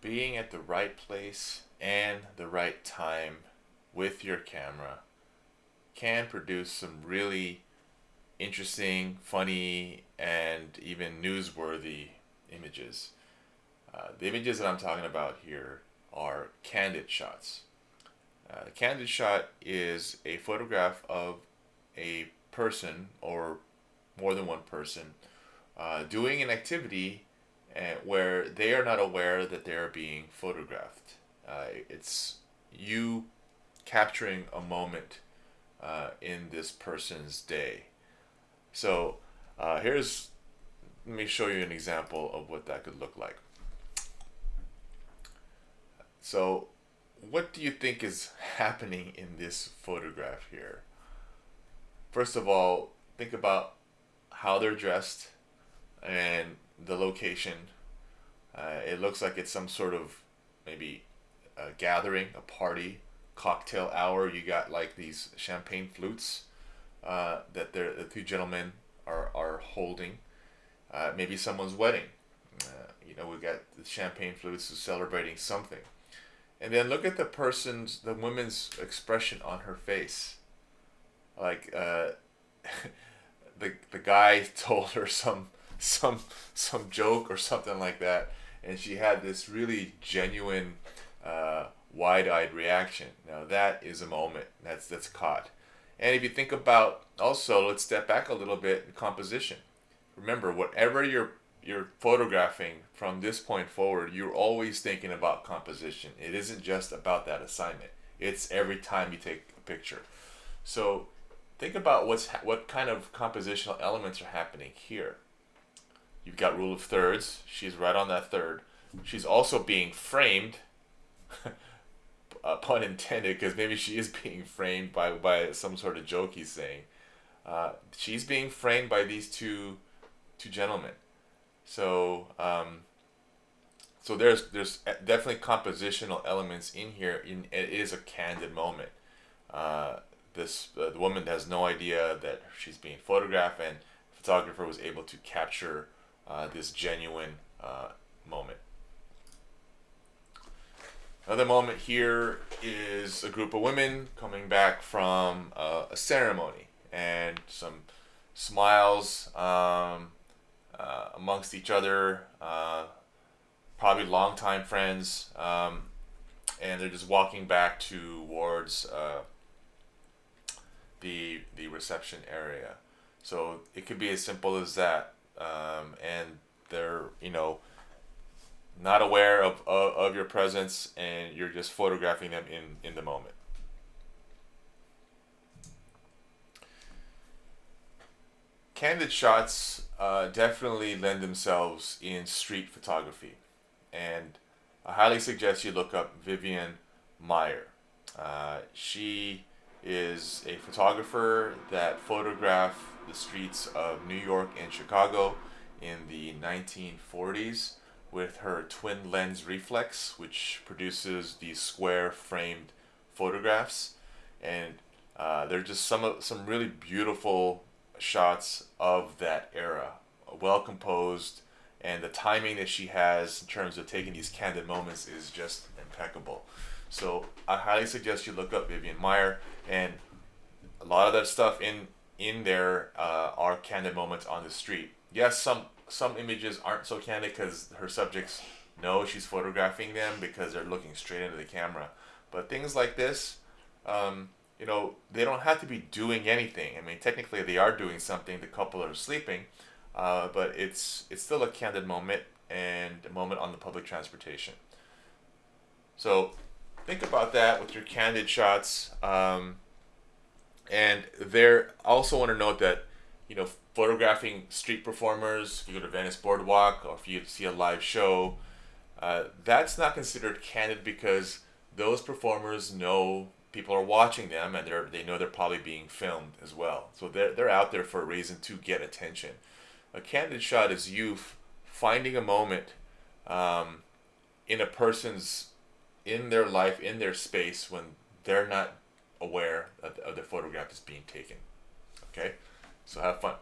being at the right place and the right time with your camera can produce some really interesting, funny, and even newsworthy images. The images that I'm talking about here are candid shots. A candid shot is a photograph of a person or more than one person doing an activity where they are not aware that they're being photographed. It's you capturing a moment in this person's day. So let me show you an example of what that could look like. So, what do you think is happening in this photograph here? First of all, think about how they're dressed and the location. It looks like it's some sort of maybe a gathering, a party, cocktail hour. You got like these champagne flutes that the two gentlemen are holding. Maybe someone's wedding. We got the champagne flutes celebrating something. And then look at the woman's expression on her face. Like the guy told her some joke or something like that, and she had this really genuine, wide-eyed reaction. Now that is a moment that's caught. And if you think about also, let's step back a little bit. Composition. Remember, whatever you're photographing from this point forward, you're always thinking about composition. It isn't just about that assignment. It's every time you take a picture. So think about what kind of compositional elements are happening here. You've got rule of thirds. She's right on that third. She's also being framed, pun intended, because maybe she is being framed by some sort of joke he's saying. She's being framed by these two gentlemen. So there's definitely compositional elements in here. It is a candid moment. The woman has no idea that she's being photographed, and the photographer was able to capture this genuine moment. Another moment here is a group of women coming back from a ceremony, and some smiles amongst each other, probably longtime friends, and they're just walking back towards the reception area. So it could be as simple as that, and they're not aware of your presence, and you're just photographing them in the moment. Candid shots definitely lend themselves in street photography, and I highly suggest you look up Vivian Meyer. She is a photographer that photographed the streets of New York and Chicago in the 1940s with her twin lens reflex, which produces these square framed photographs, and they're just some really beautiful shots of that era, well composed, and the timing that she has in terms of taking these candid moments is just impeccable. So I highly suggest you look up Vivian Meyer, and a lot of that stuff in there are candid moments on the street. Yes, some images aren't so candid because her subjects know she's photographing them because they're looking straight into the camera. But things like this, they don't have to be doing anything. I mean, technically they are doing something. The couple are sleeping, but it's still a candid moment and a moment on the public transportation. So think about that with your candid shots. And there, I also want to note that, photographing street performers, if you go to Venice Boardwalk or if you see a live show, that's not considered candid because those performers know people are watching them, and they know they're probably being filmed as well. So they're out there for a reason, to get attention. A candid shot is you finding a moment in a person's in their life, in their space, when they're not aware of the photograph is being taken. Okay, so have fun.